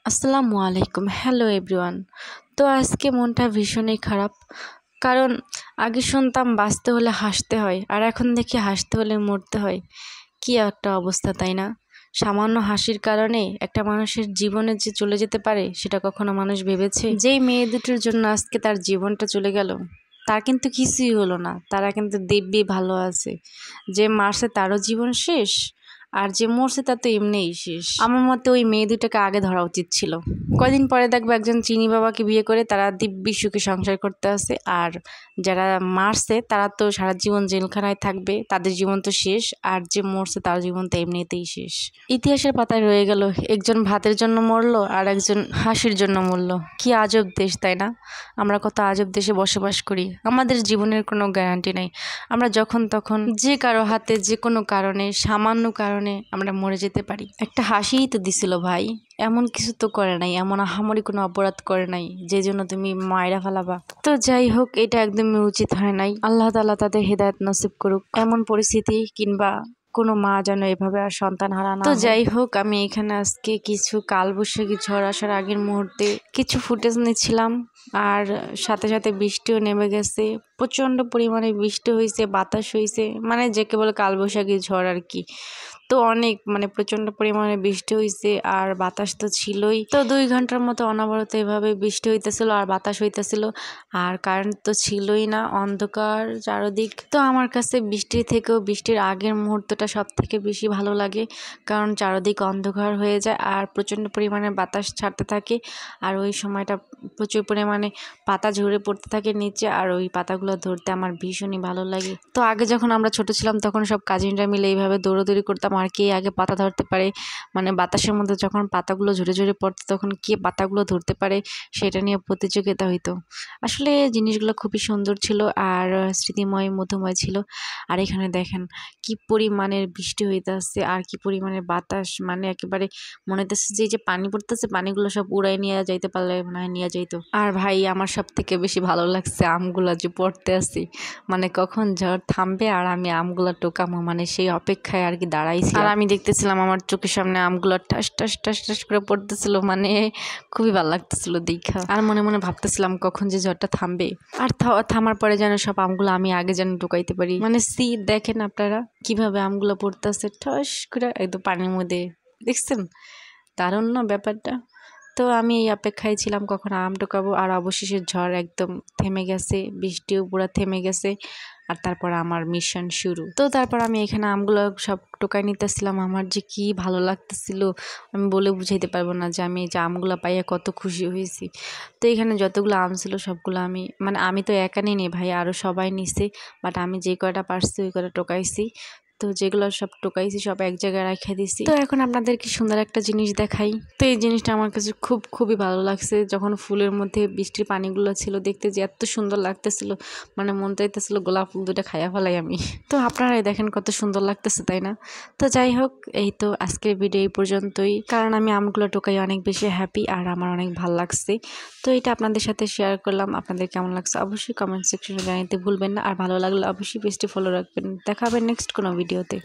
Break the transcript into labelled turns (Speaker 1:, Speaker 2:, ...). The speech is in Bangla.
Speaker 1: আসসালামু আলাইকুম, হ্যালো এভরিওয়ান। তো আজকে মনটা ভীষণই খারাপ, কারণ আগে শুনতাম বাঁচতে হলে হাসতে হয়, আর এখন দেখি হাসতে হলে মরতে হয়। কি একটা অবস্থা, তাই না? সামান্য হাসির কারণে একটা মানুষের জীবনে যে চলে যেতে পারে, সেটা কখনো মানুষ ভেবেছে? যেই মেয়ে দুটোর জন্য আজকে তার জীবনটা চলে গেল, তার কিন্তু কিছুই হলো না, তারা কিন্তু দিব্যি ভালো আছে। যে মারছে তারও জীবন শেষ, আর যে মরছে তার তো এমনিই শেষ। আমার মতে ওই মেয়ে দুটাকে আগে ধরা উচিত ছিল। কয়দিন পরে দেখবো একজন চিনি বাবাকে বিয়ে করে তারা দিব্যি সুখে সংসার করতে আছে, আর যারা মারছে তারা তো সারা জীবন জেলখানায় থাকবে, তাদের জীবন তো শেষ। আর যে মরছে তার জীবন তো এমনিতেই শেষ। ইতিহাসের পাতায় রয়ে গেল, একজন ভাতের জন্য মরলো আর একজন হাসির জন্য মরলো। কি আজব দেশ, তাই না? আমরা কত আজব দেশে বসবাস করি। আমাদের জীবনের কোনো গ্যারান্টি নাই। আমরা যখন তখন যে কারো হাতে যে কোনো কারণে, সামান্য কারণে আমরা মরে যেতে পারি। একটা হাসিই তো দিছিল ভাই, এমন কিছু তো করে নাই, এমন আহামরি কোনো অপরাধ করে নাই যে জন্য তুমি মায়েরা ফেলাবা। তো যাই হোক, এটা একদমই উচিত হয় নাই। আল্লাহ তাআলা তাদের হেদায়েত নসিব করুক। এমন পরিস্থিতি কিংবা কোনো মা যেন এভাবে আর সন্তান হারা না হয়। তো যাই হোক, আমি এখানে আজকে কিছু কালবৈশাখী ঝড় আসার আগের মুহূর্তে কিছু ফুটেজ নিচ্ছিলাম, আর সাথে সাথে বৃষ্টিও নেমে গেছে। প্রচণ্ড পরিমাণে বৃষ্টি হয়েছে, বাতাস হয়েছে, মানে যাকে বলে কালবৈশাখী ঝড় আর কি। তো অনেক প্রচণ্ড পরিমাণে বৃষ্টি হয়েছে, আর বাতাস তো ছিলই। তো 2 ঘন্টার মতো অনবরত এভাবে বৃষ্টি হইতেছিল আর বাতাস হইতেছিল, আর কারেন্ট তো ছিলই না, অন্ধকার চারদিক। তো আমার কাছে বৃষ্টির থেকেও বৃষ্টির আগের মুহূর্তটা সব থেকে বেশি ভালো লাগে, কারণ চারদিক অন্ধকার হয়ে যায় আর প্রচণ্ড পরিমাণে বাতাস ছাড়তে থাকে, আর ওই সময়টা প্রচুর পরিমাণে পাতা ঝরে পড়তে থাকে নিচে, আর ওই পাতাগুলো ধরতে আমার ভীষণই ভালো লাগে। তো আগে যখন আমরা ছোট ছিলাম তখন সব কাজিনরা মিলে এইভাবে দৌড়াদৌড়ি করতাম, আর কে আগে পাতা ধরতে পারে, বাতাসের মধ্যে যখন পাতাগুলো ঝরে ঝরে পড়তো তখন কে পাতাগুলো ধরতে পারে সেটা নিয়ে প্রতিযোগিতা হইতো। আসলে জিনিসগুলো খুবই সুন্দর ছিল আর স্মৃতিময় মধুময় ছিল। আর এখানে দেখেন কি পরিমাণের বৃষ্টি হইতেছে আর কি পরিমাণের বাতাস, একেবারে মনে হইতেছে যে এই যে পানি পড়তেছে, পানিগুলো সব উড়াই নিয়ে যাইতে পারলে মনে হয় নিয়ে যাইতো। আর ভাই, আমার সব থেকে বেশি ভালো লাগছে আমগুলা যে পড়তে আসি, কখন ঝড় থামবে আর আমি আমগুলা টোকামো, সেই অপেক্ষায় আর কি দাঁড়াইছি। আর আমি দেখতেছিলাম আমার চোখের সামনে আমগুলো ঠাস ঠাস ঠাস ঠাস করে পড়তেছিল, খুবই ভালো লাগতেছিল দেখা। আর মনে মনে ভাবতেছিলাম কখন যে ঝড়টা থামবে, আর থামার পরে যেন সব আমগুলো আমি আগে যেন ঢুকাইতে পারি। দেখেন আপনারা কিভাবে আমগুলো পড়তেছে ঠাস করে একদম পানির মধ্যে, দেখছেন? দারুণ না ব্যাপারটা? তো আমি এই অপেক্ষায় ছিলাম কখন আম টোকাবো, আর অবশেষে ঝড় একদম থেমে গেছে, বৃষ্টিও পুরো থেমে গেছে, আর তারপর আমার মিশন শুরু। তো তারপর আমি এখানে আমগুলো সব টোকাই নিতেছিলাম, আমার যে কি ভালো লাগতেছিল আমি বলে বুঝাইতে পারবো না যে আমি এই যে আমগুলো পাইয়া কত খুশি হয়েছি। তো এখানে যতগুলো আম ছিল সবগুলো আমি আমি তো একা নিই ভাই, আরও সবাই নিছে, বাট আমি যে কয়টা পারছি ওই কয়টা টোকাইছি। তো যেগুলো সব টোকাইছি সব এক জায়গায় রেখে দিছি। তো এখন আপনাদেরকে সুন্দর একটা জিনিস দেখাই। তো এই জিনিসটা আমার কাছে খুবই ভালো লাগছে, যখন ফুলের মধ্যে বৃষ্টির পানিগুলো ছিল দেখতে যে এত সুন্দর লাগতেছিল, মন চাইতেছিল গোলাপ ফুল দুটো খাইয়া ফেলাই আমি। তো আপনারাই দেখেন কত সুন্দর লাগতেছে, তাই না? তো যাই হোক, এই তো আজকের ভিডিও এই পর্যন্তই, কারণ আমি আমগুলো টোকাই অনেক বেশি হ্যাপি আর আমার অনেক ভালো লাগছে। তো এটা আপনাদের সাথে শেয়ার করলাম। আপনাদের কেমন লাগছে অবশ্যই কমেন্ট সেকশনে জানাতে ভুলবেন না, আর ভালো লাগলে অবশ্যই পেজটি ফলো রাখবেন। দেখা হবে নেক্সট কোনো ভিডিওতে।